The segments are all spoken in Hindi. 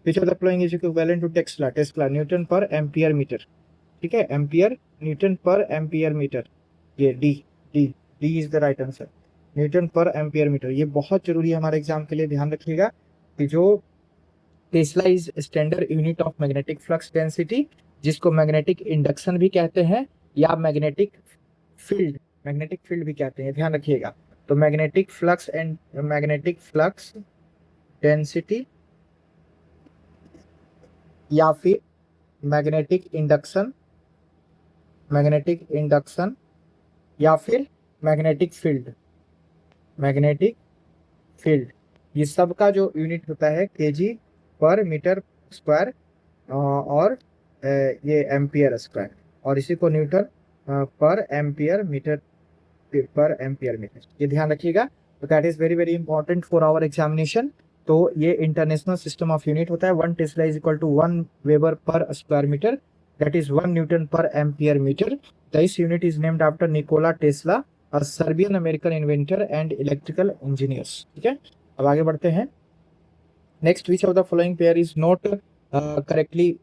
Which of the following is equivalent to tesla? Tesla newton per ampere metre, ठीक है, ampere newton per ampere metre, ये D, D D is the right answer, newton per ampere metre. ये बहुत जरूरी है हमारे एग्जाम के लिए, ध्यान रखिएगा कि जो Tesla is standard unit of magnetic flux density, जिसको मैग्नेटिक इंडक्शन भी कहते हैं या मैग्नेटिक फील्ड भी कहते हैं, ध्यान रखिएगा। तो मैग्नेटिक फ्लक्स डेंसिटी या फिर मैग्नेटिक इंडक्शन या फिर मैग्नेटिक फील्ड, ये सब का जो यूनिट होता है केजी पर मीटर स्क्वायर और ये एम्पियर स्क्वायर, और इसी को न्यूटन पर एम्पियर मीटर, ये ध्यान रखिएगा। तो that is very very important for our examination. तो ये इंटरनेशनल सिस्टम ऑफ यूनिट होता है। 1 tesla is equal to 1 weber per square metre, that is 1 newton per ampere metre. This unit is named after Nikola Tesla, a Serbian American inventor and electrical engineers. ठीक है, अब आगे बढ़ते हैं। Next, which of the following pair is not correctly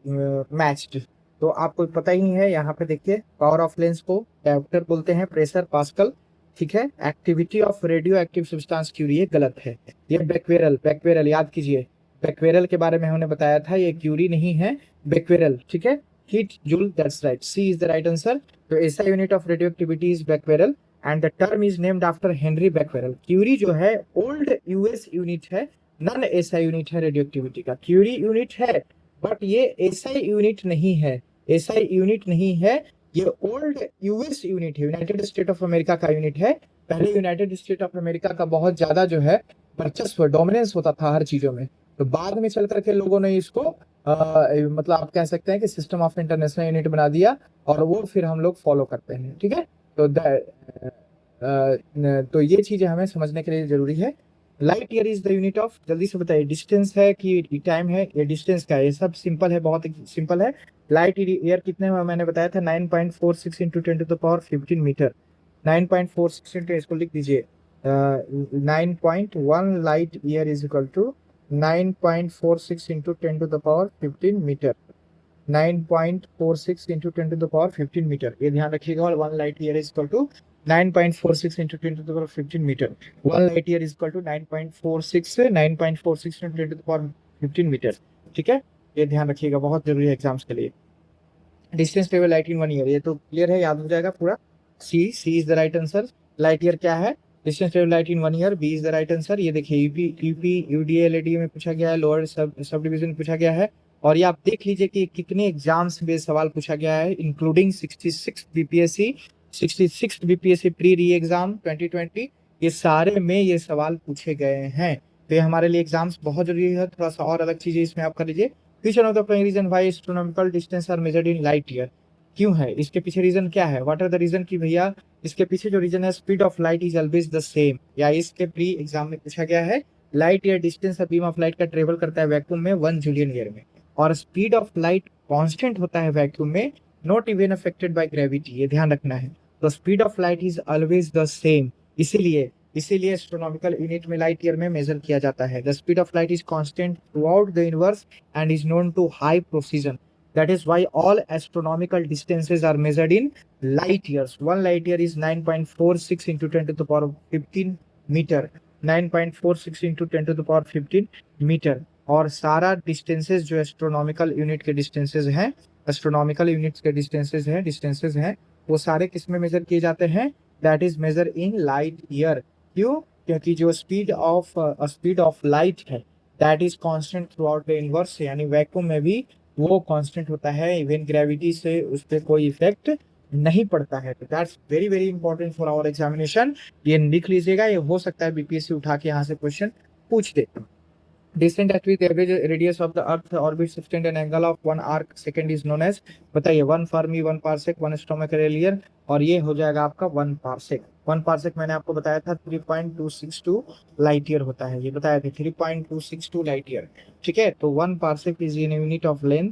matched? तो आपको पता ही है, यहाँ पे देखिए, पावर ऑफ लेंस को डायोप्टर बोलते हैं, प्रेशर पास्कल, ठीक है, activity of radioactive substance curie, ये गलत है। ये बैक्वेरल याद कीजिए, बैक्वेरल के बारे में हमने बताया था, ये क्यूरी नहीं है, बैक्वेरल, ठीक है, heat joule, that's right, C is the right answer. तो ऐसा unit of radio activity is becquerel and the term is named after Henri Becquerel. Curie जो है ओल्ड यूएस यूनिट है, नॉन एसआई यूनिट है रेडियो एक्टिविटी का। क्यूरी यूनिट है बट ये एसआई यूनिट नहीं है, ये ओल्ड यूएस यूनिट है, यूनाइटेड स्टेट ऑफ अमेरिका का यूनिट है। पहले यूनाइटेड स्टेट ऑफ अमेरिका का बहुत ज्यादा जो है वर्चस्व, डोमिनेंस होता था हर चीजों में। तो बाद में चल करके लोगों ने इसको मतलब आप कह सकते हैं कि सिस्टम ऑफ इंटरनेशनल यूनिट बना दिया, और वो फिर हम लोग फॉलो करते हैं। ठीक है, तो ये चीजें हमें समझने के लिए जरूरी है। Light year is the unit of, जल्दी से बताइए, डिस्टेंस है कि टाइम है? ये डिस्टेंस का है, ये सब सिंपल है, बहुत सिंपल है। लाइट ईयर कितने में मैंने बताया था? 9.46 into 10 to the power 15 metre. 9.46 into, इसको लिख दीजिए, 9.1 light year is equal to 9.46 into 10 to the power 15 metre. 9.46 into 10 to the power 15 metre, ये ध्यान रखिएगा। और 1 light year is equal to 9.46 into 10 to the power 15 meter. 1 light year is equal to 9.46 into 10 to the power 15 meter. ठीक है, ये ध्यान रखिएगा, बहुत जरूरी है एग्जाम्स के लिए। Distance travel light in 1 year, ये तो क्लियर है, याद हो जाएगा पूरा। C is the right answer. Light year क्या है? Distance travel light in 1 year, B is the right answer. ये देखिए, यूपी यूडीए एलईडी में पूछा गया है, लोअर सब डिवीजन में पूछा गया है। और ये आप देख लीजिए कि कितने एग्जाम्स में सवाल पूछा गया है, इंक्लूडिंग 66 बीपीएससी प्री री एग्जाम 2020, ये सारे में ये सवाल पूछे गए हैं। तो ये हमारे लिए एग्जाम्स बहुत जरूरी है। थोड़ा सा और अलग चीजें इसमें आप कर लीजिए। Question of the reason why astronomical distance are measured in light year, क्यों है? इसके पीछे रीजन क्या है? What are the reason? की भैया इसके पीछे जो रीजन है, speed of light is always the same, या इसके प्री एग्जाम में पूछा गया है, light year distance beam of light का ट्रेवल करता है वैक्यूम में 1 जूलियन ईयर में, और स्पीड ऑफ लाइट कांस्टेंट होता है वैक्यूम में, not even affected by gravity, ये ध्यान रखना है। तो speed of light is always the same, इसीलिए एस्ट्रोनॉमिकल यूनिट में लाइट ईयर में मेजर किया जाता है। The speed of light is constant throughout the universe and is known to high precision, that is why all astronomical distances are measured in light years. 1 light year is 9.46 into 10 to the power 15 metre, 9.46 into 10 to the power 15 metre. और सारा डिस्टेंसेस जो एस्ट्रोनॉमिकल यूनिट के डिस्टेंसेस हैं, डिस्टेंसेस हैं, वो सारे किस में मेजर किए जाते हैं? That is measure in light year. क्यों? क्योंकि जो स्पीड ऑफ लाइट है that is constant throughout the universe, यानी वैक्यूम में भी वो कांस्टेंट होता है, इवन ग्रेविटी से उस पर कोई इफेक्ट नहीं पड़ता है। तो that's very very important for our examination, ये लिख लीजिएगा, ये हो सकता है बीपीएससी उठा के यहाँ से क्वेश्चन पूछ दे। Descent at which the average radius of the Earth orbits extend an angle of 1 arc second is known as, बताइए, 1 फर्मी, 1 पार्सेक, 1 एस्ट्रोनॉमिकल ईयर, और ये हो जाएगा आपका 1 पार्सेक। 1 पार्सेक मैंने आपको बताया था 3.262 लाइट ईयर होता है, ये बताया था 3.262 लाइट ईयर। ठीक है, तो 1 parsec is in unit of length,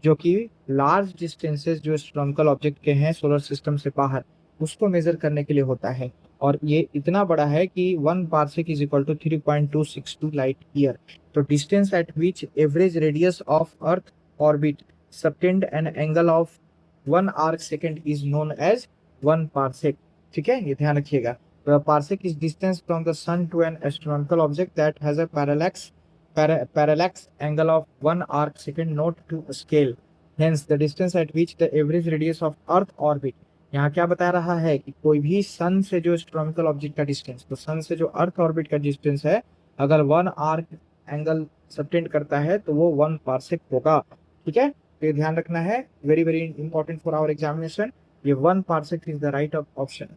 जो कि लार्ज डिस्टेंसेस जो एस्ट्रोनॉमिकल ऑब्जेक्ट के हैं सोलर सिस्टम से बाहर, उसको मेजर करने के लिए होता है। और ये इतना बड़ा है कि 1 parsec is equal to 3.262 light year. तो distance at which average radius of earth orbit subtend an angle of 1 arc second is known as 1 parsec. ठीक है, ये ध्यान रखिएगा। Parsec is distance from the sun to an astronomical object that has a parallax angle of 1 arc second not to scale, hence the distance at which the average radius of earth orbit। यहाँ क्या बता रहा है कि कोई भी सन से जो एस्ट्रोनॉमिकल ऑब्जेक्ट का डिस्टेंस, तो सन से जो अर्थ ऑर्बिट का डिस्टेंस है, अगर 1 आर्क एंगल सबटेंड करता है तो वो 1 पार्सेक होगा। ठीक है, तो ये ध्यान रखना है, very very important for our examination. ये 1 parsec is the right option.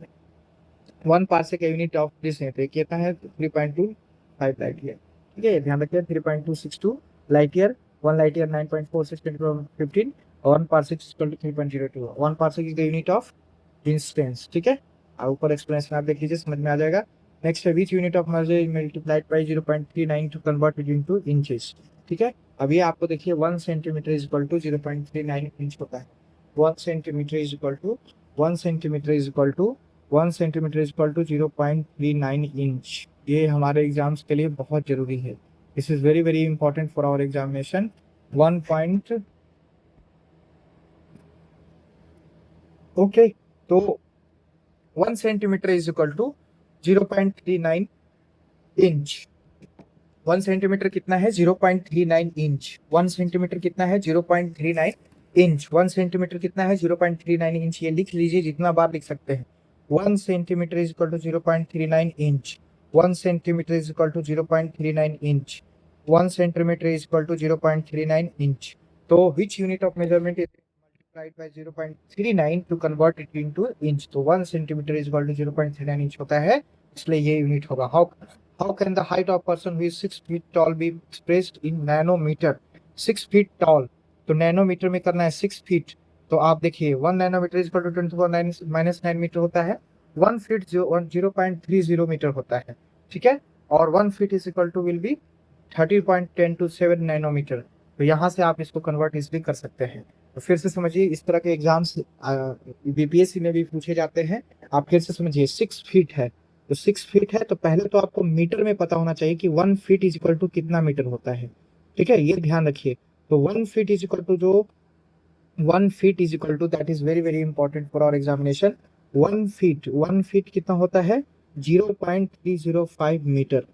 1 parsec unit of this है, तो ये कहता है 3.25 लाइट ईयर। ठीक है, ध्यान रखिए 3.262 लाइट ईयर, 1 लाइट ईयर 9.46 × 10⁻15 और 1 parsec is equal to 3.02। 1 parsec is the unit of distance. ठीक है, अब ऊपर एक्सप्लेनेशन आप देख लीजिए, समझ में आ जाएगा। नेक्स्ट है which unit of measure multiplied by 0.39 to convert it into inches. ठीक है, अब ये आपको देखिए 1 centimetre is equal to 0.39 inch होता है। 1 centimetre is equal to 1 centimetre is equal to 1 centimetre is equal to 0.39 inch. ये हमारे एग्जाम्स के लिए बहुत जरूरी है। This is very very important for our examination. 1 point okay, तो 1 centimetre is equal to 0.39 inch. 1 centimetre कितना है? 0.39 इंच। 1 सेंटीमीटर कितना है? 0.39 इंच। 1 सेंटीमीटर कितना है? 0.39 इंच। ये लिख लीजिए, जितना बार लिख सकते हैं। 1 centimetre is equal to 0.39 inch. 1 centimetre is equal to 0.39 inch. 1 centimetre is equal to 0.39 inch. तो which unit of measurement is multiplied by 0.39 to convert it into inch. तो 1 centimetre is equal to 0.39 inch होता है, इसलिए ये यूनिट होगा। How can the height of person who is 6 feet tall be expressed in nanometer? 6 feet tall, तो नैनोमीटर में करना है 6 फीट। तो आप देखिए 1 nanometre is equal to 10⁻⁻9 metre होता है। 1 फीट 0.30 मीटर होता है। ठीक है, और 1 feet is equal to will be 30.1027 nanometre. तो यहाँ से आप इसको कन्वर्ट इजिली कर सकते हैं। तो फिर से समझिए, इस तरह के एग्जाम्स बीपीएससी में भी पूछे जाते हैं। आप फिर से समझिए, 6 फीट है, तो 6 फीट है, तो पहले तो आपको मीटर में पता होना चाहिए कि 1 फीट इज इक्वल टू कितना मीटर होता है। ठीक है, ये ध्यान रखिए। तो 1 फीट इज इक्वल टू जो 1 feet is equal to, that is very very important for our examination. 1 feet कितना होता है? 0.305 मीटर।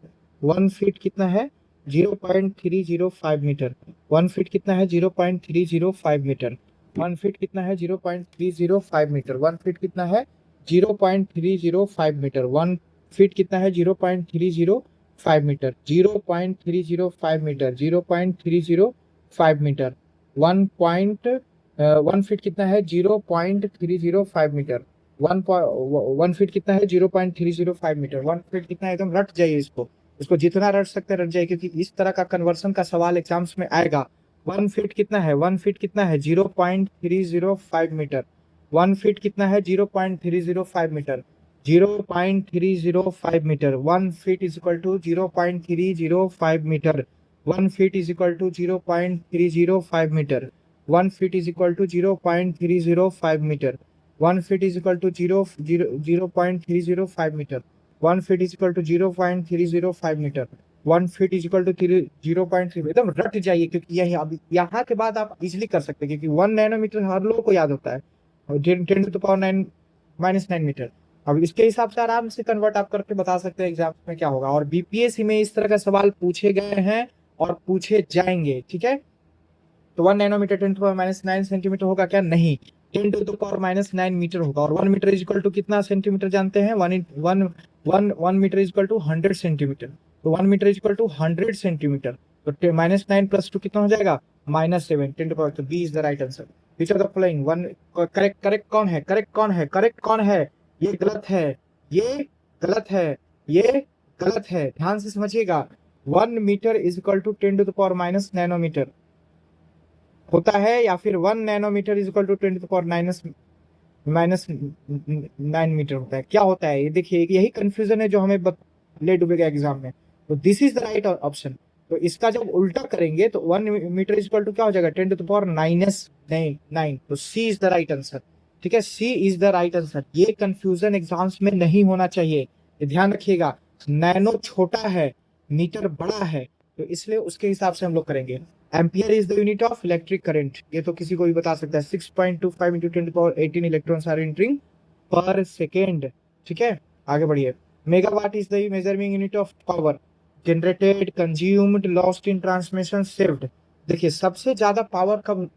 1 फीट कितना है? 0.305 मीटर। 1 फीट कितना है? 0.305 मीटर। 1 फीट कितना है? 0.305 मीटर। 1 फीट कितना है? 0.305 मीटर। 1 फीट कितना है? 0.305 मीटर। 0.305 मीटर। 0.305 मीटर। 1 फीट कितना है? 0.305 मीटर। 1 फीट कितना है? 0.305 मीटर। 1 फीट कितना है? एकदम रट जाइए, इसको जितना रट सकते रट जाइए, क्योंकि इस तरह का कन्वर्सन का सवाल एग्जाम्स में आएगा। 1 फीट कितना है? 1 फीट कितना है? 0.305 मीटर। 1 फीट कितना है? 0.305 metre. 0.305 metre. 1 feet is equal to 0.305 metre. 1 feet is equal to 0.305 metre. 1 feet is equal to 0.305 metre. 1 feet is equal to 0.305 metre. 1 feet is equal to 0.305 metre. 1 feet is equal to 0.3। एकदम रट जाइए, क्योंकि यही अब यहाँ के बाद आप इजिली कर सकते हैं, क्योंकि 1 नैनोमीटर हर लोगों को याद होता है, 10⁻⁹ मीटर। अब इसके हिसाब से आराम से कन्वर्ट आप करके बता सकते हैं एग्जाम में क्या होगा। और बीपीएससी में इस तरह का सवाल पूछे गए हैं और पूछे जाएंगे। ठीक है, तो 1 नैनोमीटर 10⁻⁹ सेंटीमीटर होगा क्या? नहीं, 10⁻⁹ मीटर होगा। और 1 मीटर इज इक्वल टू कितना सेंटीमीटर जानते हैं? 1 metre is equal to 100 centimetre. तो 1 metre is equal to 100 centimetre. तो -9 + 2 कितना हो जाएगा? -7। 10⁻, तो B is the right answer. Which of the following one correct कौन है? करेक्ट कौन है? ये गलत है, ये गलत है, ये गलत है। ध्यान से समझिएगा। 1 metre is equal to 10⁻⁻ nanometre होता है, या फिर 1 nanometre is equal to 10⁻⁻9 metre होता है? क्या होता है ये देखिए, यही कंफ्यूजन है जो हमें ले डूबेगा एग्जाम में। तो this is the right option. तो इसका जब उल्टा करेंगे तो 1 मीटर इज इक्वल टू क्या हो जाएगा? 10⁻⁹ तो सी इज द राइट आंसर। ठीक है, सी इज द राइट आंसर। ये कंफ्यूजन एग्जाम्स में नहीं होना चाहिए, ये ध्यान रखिएगा। नैनो छोटा है, मीटर बड़ा है, तो इसलिए उसके हिसाब से हम लोग करेंगे। Ampere is the unit of electric current, ये तो किसी को भी बता सकता है। 6.25 इंटू 10 इलेक्ट्रॉन्स आर एंटरिंग पर सेकेंड। ठीक है, आगे बढ़िए। Megawatt is the measuring unit of power generated, consumed, lost in transmission, saved. देखिए सबसे ज्यादा पावर कब,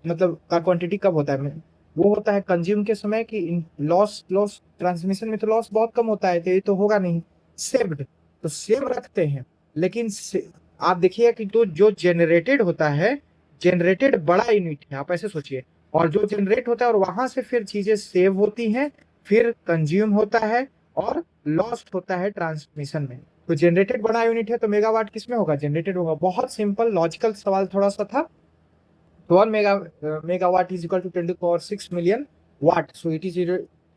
मतलब का क्वांटिटी कब होता है, वो होता है कंज्यूम के समय, कि लॉस लॉस ट्रांसमिशन में तो लॉस बहुत कम होता है, तो ये तो होगा नहीं। सेव्ड, तो सेव रखते हैं, लेकिन आप देखिएगा कि तो जो जनरेटेड होता है, जनरेटेड बड़ा यूनिट है, आप ऐसे सोचिए, और जो जनरेट होता है और वहां से फिर चीजें सेव होती हैं, फिर कंज्यूम होता है और लॉस्ट होता है ट्रांसमिशन में। तो जनरेटेड बड़ा यूनिट है, तो मेगावाट किसमें होगा, जनरेटेड होगा। बहुत सिंपल लॉजिकल सवाल थोड़ा सा था। 1 megawatt is equal to 10 to the power 6 million watt, so it is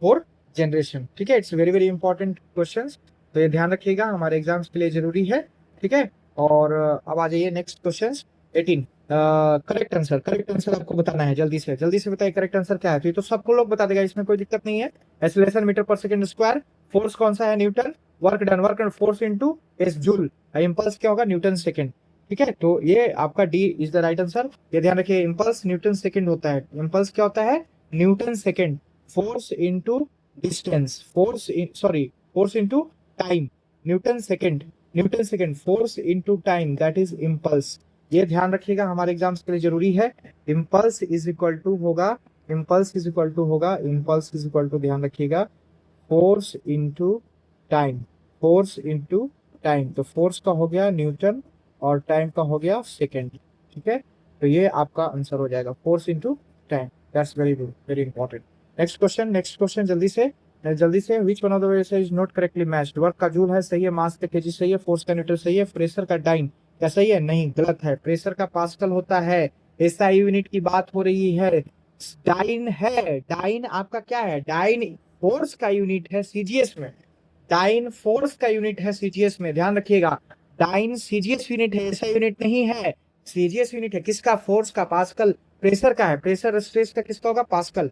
for generation। ठीक है, it's very very important questions, तो ये ध्यान रखिएगा, हमारे एग्जाम्स के लिए जरूरी है। ठीक है, और अब आ जाइए next question 18। Correct answer, correct answer आपको बताना है, जल्दी से बताइए करेक्ट आंसर क्या है। तो ये तो सबको लोग बता देगा, इसमें कोई दिक्कत नहीं है। एक्सीलरेशन मीटर पर सेकंड स्क्वायर, फोर्स कौन सा है, Newton, work done, work done force into S joule, impulse क्या होगा, न्यूटन सेकंड। ठीक है, तो ये आपका D is the right answer. ये ध्यान रखिए, इंपल्स न्यूटन सेकंड होता है। इंपल्स क्या होता है, Newton second. Force into distance, force into time, Newton second, Newton second, force into time, that is impulse. ये ध्यान रखिएगा, हमारे एग्जाम्स के लिए जरूरी है। इंपल्स इज इक्वल टू होगा, इंपल्स इज इक्वल टू होगा, इंपल्स इज इक्वल टू, ध्यान रखिएगा, force into time, force into time. तो फोर्स का हो गया न्यूटन और टाइम का हो गया सेकेंड। ठीक है, तो ये आपका आंसर हो जाएगा, force into time. That's very good, very important. Next question जल्दी से विच one of the ways is not correctly matched. Work का जूल है, सही है। मास का केजी सही है। फोर्स का न्यूटन सही है। प्रेशर का डाइन क्या सही है, नहीं गलत है। प्रेशर का पास्कल होता है, एसआई यूनिट की बात हो रही है। डाइन है, डाइन आपका क्या है, डाइन फोर्स का यूनिट है सीजीएस में, डाइन फोर्स का यूनिट है सीजीएस में, ध्यान रखिएगा। डाइन सीजीएस यूनिट है, ऐसा यूनिट नहीं है, सीजीएस यूनिट है। किसका, फोर्स का, पास्कल। प्रेशर का है, प्रेशर स्ट्रेस का किसका होगा, पास्कल।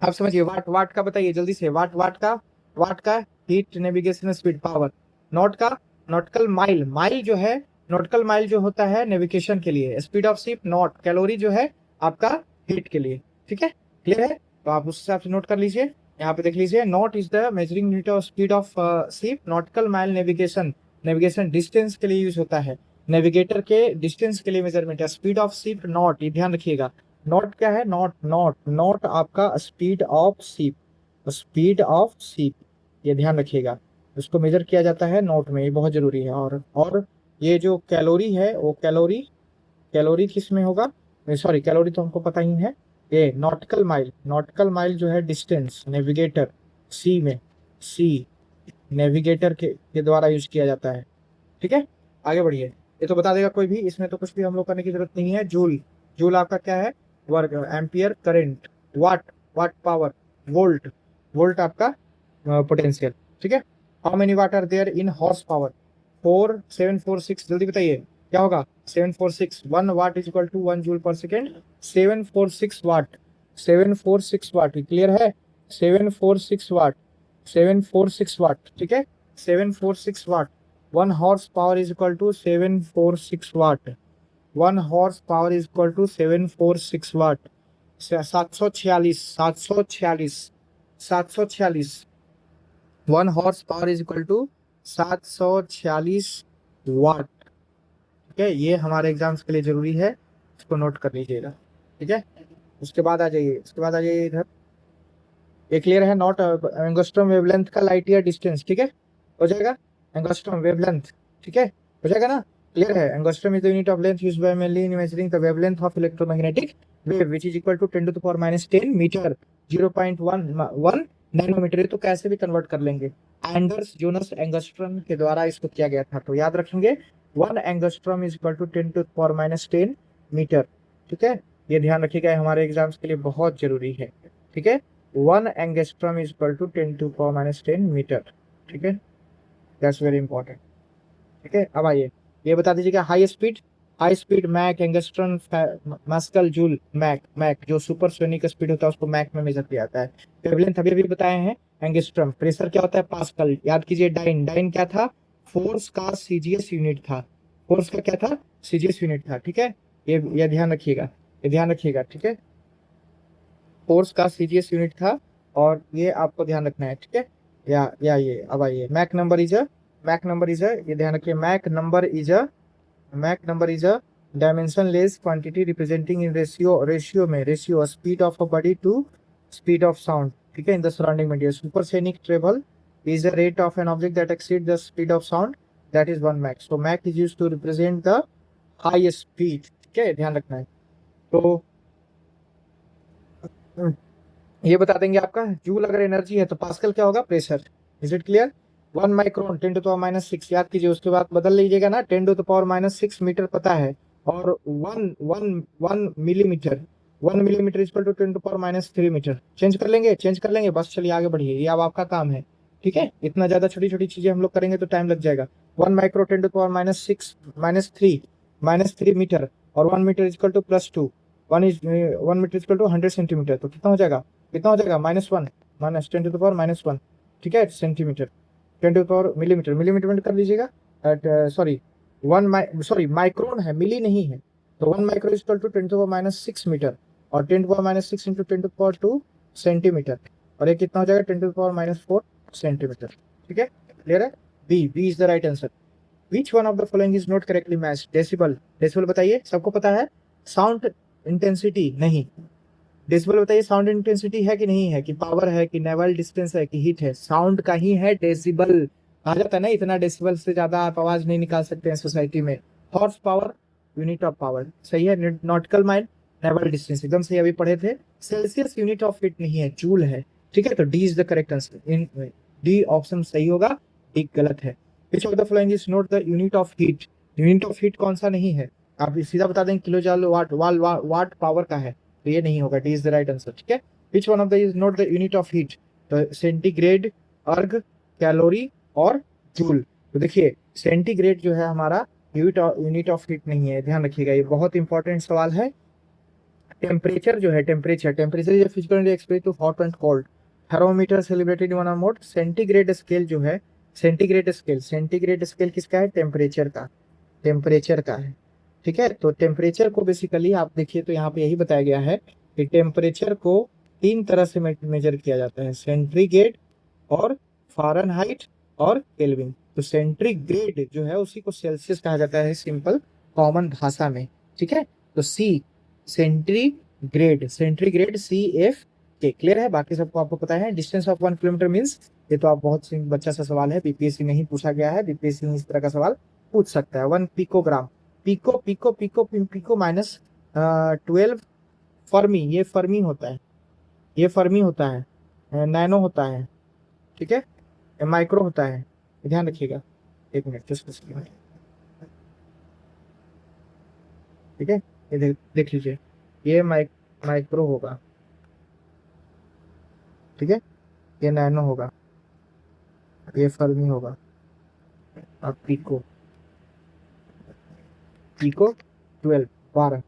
आप समझिए। वाट, वाट का बताइए जल्दी से, वाट का heat, navigation, speed, power. Not का, नॉटिकल माइल, माइल जो है, नॉटिकल माइल जो होता है नेविगेशन के लिए। Speed of ship not, calorie जो है आपका हीट के लिए। ठीक है, क्लियर है, तो आप उस हिसाब से नोट कर लीजिए। यहाँ पे देख लीजिए, not is the measuring unit of speed of ship, nautical mile navigation, navigation distance के लिए यूज होता है, नेविगेटर के डिस्टेंस के लिए मेजरमेंट है। स्पीड ऑफ शिप नॉट, ये ध्यान रखिएगा। नॉट क्या है, नॉट आपका speed of ship, speed of ship, ये ध्यान रखिएगा। इसको मेजर किया जाता है नॉट में, ये बहुत जरूरी है। और ये जो कैलोरी है, वो कैलोरी किस में होगा, सॉरी कैलोरी तो हमको पता ही है। ये नॉटिकल माइल जो है डिस्टेंस, नेविगेटर सी में, सी नेविगेटर के द्वारा यूज किया जाता है। ठीक है, आगे बढ़िए। ये तो बता देगा कोई भी, इसमें तो कुछ भी हम लोग करने की जरूरत नहीं है। जूल, जूल आपका क्या है, work. Ampere current, watt power, volt आपका पोटेंशियल। ठीक है, how many watt are there in horse power, 4 7 4 6, जल्दी बताइए क्या होगा, 746। 1 watt is equal to 1 joule per second, 746 watt, 746 watt, clear है, 746 वाट, 746 वाट। ठीक है, 746 watt. 1 horse power is equal to 746 watt, 1 horse power is equal to 746 watt. 746 1 horse power is equal to 746 watt. ठीक है, ये हमारे एग्जाम्स के लिए जरूरी है, इसको नोट कर लीजिएगा। ठीक है, उसके बाद आ जाइए इधर। ये क्लियर है, नॉट एंगस्ट्रॉम वेवलेंथ का लाइट ईयर डिस्टेंस। ठीक है, हो जाएगा, एंगस्ट्रॉम वेवलेंथ। ठीक है, हो जाएगा ना, क्लियर है। Angstrom is the unit of length used by mainly in measuring the wavelength of electromagnetic wave which is equal to 10 to the power -10 metre, 0.11 nanometre. तो कैसे भी कन्वर्ट कर लेंगे, एंडर्स जोनस एंगस्ट्रॉम के द्वारा इसको किया गया था, तो याद रखेंगे 1 angstrom is equal to 10 to the power -10 metre. ठीक है, ये ध्यान रखिएगा, हमारे एग्जाम्स के लिए बहुत जरूरी है। ठीक है, 1 angstrom is equal to 10 to power -10 metre. ठीक है, दैट्स वेरी इंपॉर्टेंट। ठीक है, अब आइए, ये बता दीजिएगा high speed, high speed Mach, angstrom, मैस्कल, जूल, मैक। मैक जो सुपरसोनिक स्पीड होता है उसको मैक में मेजर किया जाता है। वेवलेंथ अभी भी बताए हैं एंगस्ट्रम। प्रेशर क्या होता है पास्कल। याद कीजिए डाइन, डाइन क्या था, फोर्स का सीजीएस यूनिट था। फोर्स का क्या था, सीजीएस यूनिट था। ठीक है, ये ध्यान रखिएगा, ये ध्यान रखिएगा। ठीक है, फोर्स का सीजीएस यूनिट था और ये आपको ध्यान रखना है। ठीक है, या ये अब आइए, Mach number is a, Mach number is a, ये ध्यान रखिए, Mach number is a, Mach number is a dimensionless quantity representing in ratio में, ratio speed of a body to speed of sound. ठीक है, in the surrounding media. Supersonic travel is the rate of an object that exceeds the speed of sound, that is 1 Mach. So Mach is used to represent the high speed. ठीक है, ध्यान रखना है। तो ये बता देंगे आपका जूल अगर एनर्जी है तो पास्कल क्या होगा, pressure. Is it clear. 1 micron 10 to power minus 6 याद कीजिए, उसके बाद बदल लीजिएगा ना, 10 टू पावर माइनस 6 मीटर पता है, और 1 millimetre, 1 millimetre equal to 10 to power minus 3 metre. Change कर लेंगे, चेंज कर लेंगे, बस चलिए आगे बढ़िए, ये अब आपका काम है। ठीक है, इतना ज्यादा छोटी छोटी चीजें हम लोग करेंगे तो टाइम लग जाएगा। 1 micro 10 to power minus 6 minus 3 metre, और 1 metre equal to +2, 1 metre equal to 100 centimetre. तो कितना हो जाएगा, कितना हो जाएगा, -1, माइनस 10 टू द पावर -1। ठीक है, centimetre, 10 to the power millimetre, millimetre में कर लीजिएगा। सॉरी, माइक्रोन है, मिली नहीं है। तो 1 micro equal to 10 to power -6 metre, और 10 to power -6 into 10 to power 2 centimetre, और ये कितना हो जाएगा, 10 टू पावर -4 सेंटीमीटर। ठीक है, क्लियर है। B is the right answer. Which one of the following is not correctly matched. Decibel, decibel बताइए, सबको पता है। साउंड इंटेंसिटी नहीं, डेसिबल बताइए, साउंड इंटेंसिटी है कि नहीं है, कि पावर है, कि नेवल डिस्टेंस है, कि हीट है। साउंड का ही है डेसिबल, कहा जाता है ना, इतना डेसिबल से ज्यादा आप आवाज नहीं निकाल सकते हैं सोसाइटी में। Horse power unit of power, सही है। नॉटिकल माइल, नेवल डिस्टेंस, एकदम सही, अभी पढ़े थे। सेल्सियस यूनिट ऑफ हीट नहीं है, जूल है। ठीक है, तो D is the correct answer. In D option सही होगा, डी गलत है। विच of the following is not the unit of heat. Unit of heat कौन सा नहीं है, आप सीधा बता दें, kilo joule watt, watt power का है, तो ये नहीं होगा, D is the right answer. ठीक है, विच one of the is not the unit of heat. तो सेंटीग्रेड, अर्ग, कैलोरी और जूल। तो देखिए सेंटीग्रेड जो है हमारा यूनिट ऑफ हीट नहीं है, ध्यान रखिएगा, ये बहुत इंपॉर्टेंट सवाल है। टेम्परेचर जो है, temperature is physical express to hot and cold. Thermometer calibrated one और मोड। सेंटीग्रेड स्केल जो है, सेंटीग्रेड स्केल किसका है, टेम्परेचर का, टेम्परेचर का है। ठीक है, तो टेम्परेचर को बेसिकली आप देखिए तो यहाँ पे यही बताया गया है कि टेम्परेचर को 3 तरह से मेजर किया जाता है, सेंटीग्रेड और फ़ारेनहाइट और केल्विन। तो सेंटीग्रेड जो है उसी को सेल्सियस कहा जाता है सिंपल कॉमन भाषा में। ठीक है, तो सी सेंटीग्रेड, CF के, क्लियर है। बाकी सबको आपको पता है। डिस्टेंस ऑफ 1 किलोमीटर मीन्स, ये तो आप बहुत बच्चा सा सवाल है, बीपीएससी नहीं पूछा गया है, बीपीएससी इस तरह का सवाल पूछ सकता है। 1 पिकोग्राम, पिको माइनस 12 फर्मी, ये फर्मी होता है, ये फर्मी होता है, नैनो होता है। ठीक है, माइक्रो होता है, ध्यान रखिएगा। 1 मिनट जस्ट, ठीक है, ये देख लीजिए, ये माइक्रो होगा, ठीक है, ये नैनो होगा, ये फर्मी होगा, और पिको 12, 12,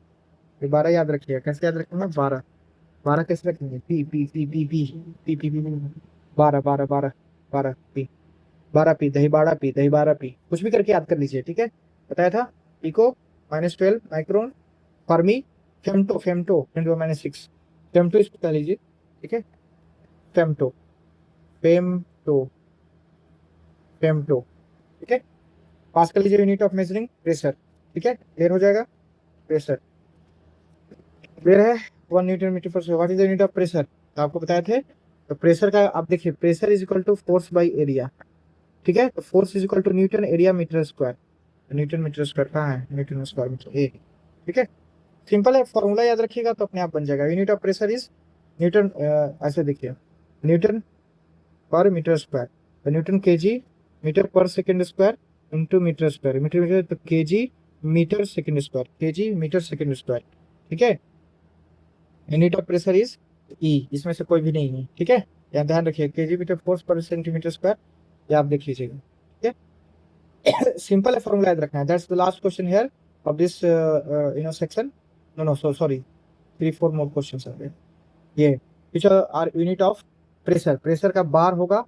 ये 12 याद रखिएगा। कैसे याद रखेंगे, 12, 12 कैसे रखेंगे, P P P P P P P P 12 12 12 12 P, 12 P, दही 12 पी, दही 12 पी, कुछ भी करके याद कर लीजिए। ठीक है, बताया था। Pico -12 micron, fermi, femto -6, femto इसको कह लीजिए। ठीक है, फेम्टो, फेम्टो, फेम्टो। ठीक है, पास कर लीजिए यूनिट ऑफ मेजरिंग प्रेशर। ठीक है, क्लियर हो जाएगा। प्रेशर क्लियर है, 1 newton metre per. What is the unit of pressure, तो आपको बताए थे। तो प्रेशर का आप देखिए, pressure is equal to force by area. ठीक है, तो force is equal to newton, area metre square. Newton metre square कहाँ है, न्यूटन स्क्वायर मीटर ए। ठीक है, सिंपल है, फॉर्मूला याद रखिएगा तो अपने आप बन जाएगा। Unit of pressure is newton, ऐसे देखिए, न्यूटन पर मीटर स्क्वायर, तो newton kg metre per second square into metre square, metre तो kg metre second square, kg metre second square. ठीक है, यूनिट ऑफ प्रेशर इज ई, इसमें से कोई भी नहीं है। ठीक है, यहाँ ध्यान रखिए, केजी मीटर फोर्स पर सेंटीमीटर स्क्वायर, ये आप देख लीजिएगा। ठीक है, सिंपल है, फॉर्मूला याद रखना है। That's the last question here. of this section? No, sorry, 3-4 more questions are there. ये which are unit of pressure? Pressure का बार होगा,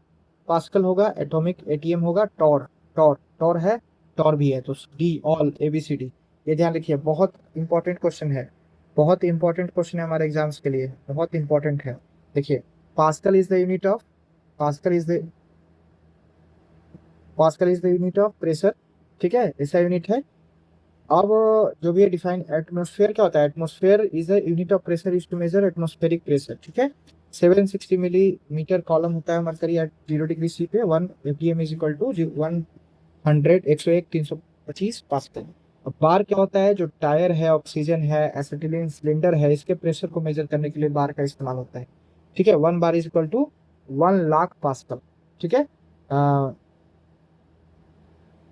पास्कल होगा, एटॉमिक एटीएम होगा, टॉर है, टॉर भी है, तो डी ऑल ABCD। ये ध्यान रखिए, बहुत इंपॉर्टेंट क्वेश्चन है, बहुत इंपॉर्टेंट क्वेश्चन है हमारे एग्जाम्स के लिए, बहुत इंपॉर्टेंट है। देखिए, pascal is the unit of pressure, ठीक है, ऐसा यूनिट है। अब जो भी है डिफाइन, एटमॉस्फेयर क्या होता है? Atmosphere is a unit of pressure is to measure atmospheric pressure, ठीक है। 760 मिलीमीटर कॉलम होता है मरकरी एट 0 डिग्री सी पे। 1 APM is equal to 101 325 pascal. अब बार क्या होता है? जो टायर है, ऑक्सीजन है, एसिटिलीन सिलेंडर है, इसके प्रेशर को मेजर करने के लिए बार का इस्तेमाल होता है, ठीक है। 1 bar is equal to 1 lakh pascal, ठीक है,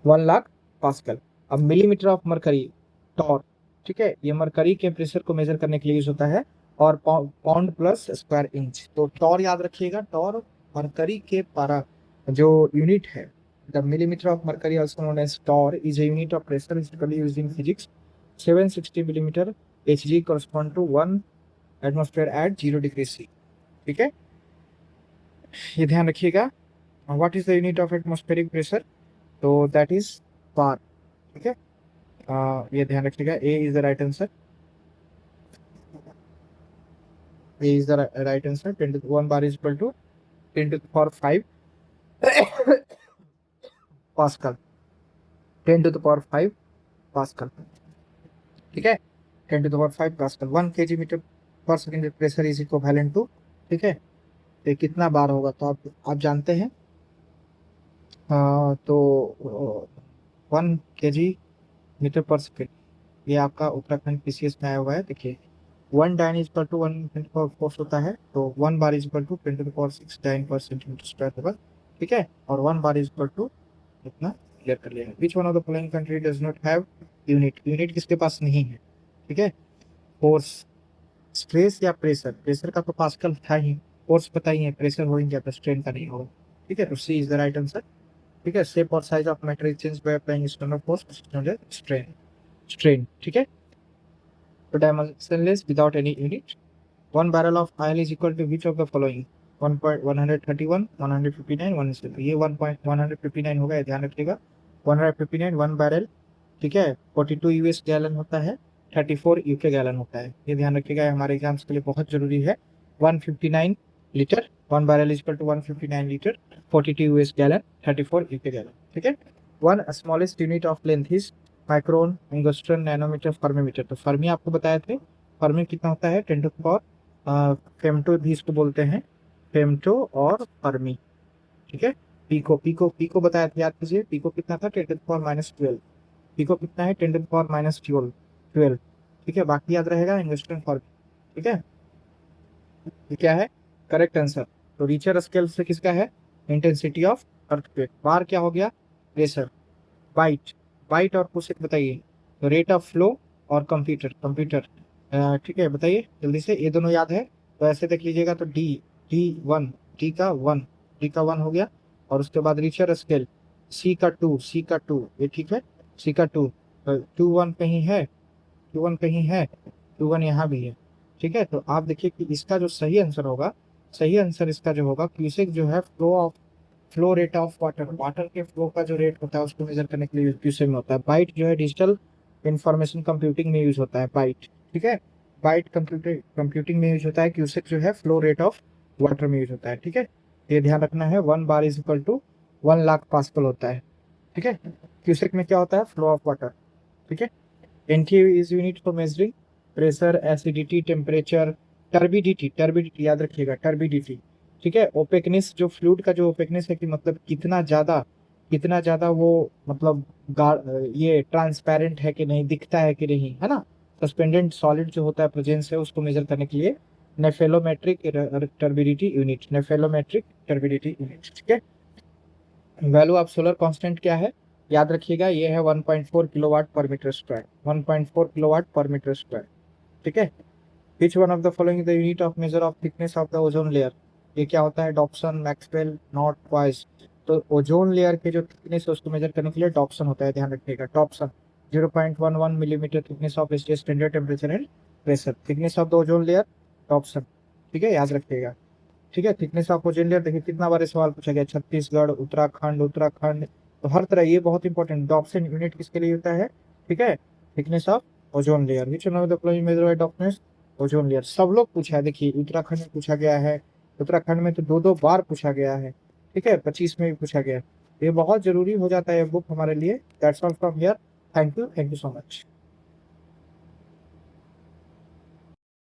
1 लाख पास्कल। अब मिलीमीटर ऑफ मरकरी, टॉर, ठीक है, ये मरकरी के प्रेशर को मेजर करने के लिए यूज होता है, और पाउंड प्लस स्क्वायर इंच। तो टॉर याद रखिएगा, टॉर मरकरी के पारा जो यूनिट है, the millimetre of mercury also known as torr is a unit of pressure basically used in physics. 760 millimetre Hg correspond to 1 atmosphere at 0 degree C, ठीक है, ये ध्यान रखिएगा। What is the unit of atmospheric pressure? तो दैट इज बार, ठीक है, ये ध्यान रखिएगा। A is the right answer, A is the right answer. 10 to 1 bar is equal to 10 to the power 5 pascal, 10 to the power 5 pascal, ठीक है, 10 to the power 5 pascal. 1 kg metre per second pressure is equivalent to, ठीक है, तो कितना बार होगा? तो आप जानते हैं, तो 1 kg मीटर पर सेकेंड, ये आपका उत्तराखंड PCS में आया हुआ है। देखिए, 1 dyne is equal to 1 force होता है, तो 1 bar is equal to 10 to the power 6 dyne per centimetre square होगा, ठीक है, और 1 बार इज इक्वल टू इतना क्लियर कर लिया। Which one of the following country does not have unit? Unit किसके पास नहीं है, ठीक है, फोर्स, स्ट्रेस या प्रेशर? प्रेशर का तो पास्कल था ही, फोर्स बताइए, प्रेशर होगा तो स्ट्रेन का नहीं होगा, ठीक है, तो सी इज द राइट आंसर, ठीक है। शेप और size of matter is change by applying external force, strain, ठीक है। तो dimensionless without any unit. 1 barrel of oil is equal to which of the following? 1.131, 159, 1, ये 1.159 होगा, ये ध्यान रखिएगा। 159 1 बैरल, ठीक है, 42 US गैलन होता है, 34 UK गैलन होता है, ये ध्यान रखिएगा, हमारे एग्जाम्स के लिए बहुत जरूरी है। 159 litre, 1 barrel is equal to 159 litre, 42 US gallon, 34 UK gallon, ठीक है। 1 smallest unit of length is micron, angstrom, nanometre, fermimetre. तो फर्मी आपको बताए थे, फर्मी कितना होता है? 10 to the power फेमटो भी इसको बोलते हैं, फेमटो और फर्मी, ठीक है। पीको बताया था, याद कीजिए, पीको कितना था? 10 to the power -12। पीको कितना है? 10 to the power -12, ठीक है, बाकी याद रहेगा एंगस्ट्रॉन, फर्मी, ठीक है। ये क्या है? Correct answer. तो रिचर स्केल से किसका है? Intensity of earthquake. बार क्या हो गया? प्रेशर। बाइट और पुश बताइए, तो रेट ऑफ फ्लो और कंप्यूटर, ठीक है, बताइए जल्दी से, ये दोनों याद है तो ऐसे देख लीजिएगा। तो डी का वन हो गया, और उसके बाद रिचर स्केल सी का टू, ये ठीक है, सी का 2, 2 1 कहीं है, 2 1 यहाँ भी है, ठीक है। तो आप देखिए कि इसका जो सही आंसर इसका जो होगा, क्यूसेक जो है फ्लो रेट ऑफ वाटर के फ्लो का जो रेट होता है उसको मेजर करने के लिए क्यूसेक में होता है। बाइट जो है डिजिटल इंफॉर्मेशन कंप्यूटिंग में यूज होता है, बाइट, ठीक है, बाइट कंप्यूटिंग में यूज होता है। क्यूसेक जो है फ्लो रेट ऑफ वाटर में यूज होता है, ठीक है, ये ध्यान रखना है। 1 bar is equal to 1 lakh pascal होता है, ठीक है। क्यूसेक में क्या होता है? फ्लो ऑफ वाटर, ठीक है। NTU is unit for measuring pressure, acidity, temperature, turbidity याद रखिएगा, टर्बिडिटी, ठीक है। ओपेकनेस, जो फ्लूइड का जो ओपेकनेस है कि मतलब कितना ज्यादा वो मतलब ये ट्रांसपेरेंट है कि नहीं, दिखता है कि नहीं, है ना। सस्पेंडेड सॉलिड जो होता है प्रेजेंस है, उसको मेजर करने के लिए नेफेलोमेट्रिक टर्बिडिटी यूनिट, ठीक है। वैल्यू ऑफ सोलर कांस्टेंट क्या है? याद रखिएगा, ये है 1.4 किलोवाट पर मीटर स्क्वायर, 1.4 किलोवाट पर मीटर स्क्वायर, ठीक है। विच one of the following the unit of measure of thickness of the ozone layer? ये क्या होता है? Dobson, Maxwell, not, poised. तो ओजोन लेयर के जो थिकनेस है उसको मेजर करने के लिए डॉप्सन होता है, ध्यान रखिएगा, Dobson, 0.11 millimetre thickness of standard temperature and pressure. Thickness of the ozone layer option, ठीक है, याद रखिएगा। ठीक है, थिकनेस ऑफ ओजोन लेयर देखिए कितना बार सवाल पूछा गया, छत्तीसगढ़, उत्तराखंड, तो हर तरह ये बहुत इंपॉर्टेंट। ऑप्शन यूनिट किसके लिए होता है, ठीक है, thickness of ozone layer. Which one of the following measure by thickness ozone layer, सब लोग पूछा है। देखिए उत्तराखंड में पूछा गया है, उत्तराखंड में तो 2 बार पूछा गया है, ठीक है, 25 में भी पूछा गया है। ये बहुत जरूरी हो जाता है बुक हमारे लिए। That's all from here, thank you so much.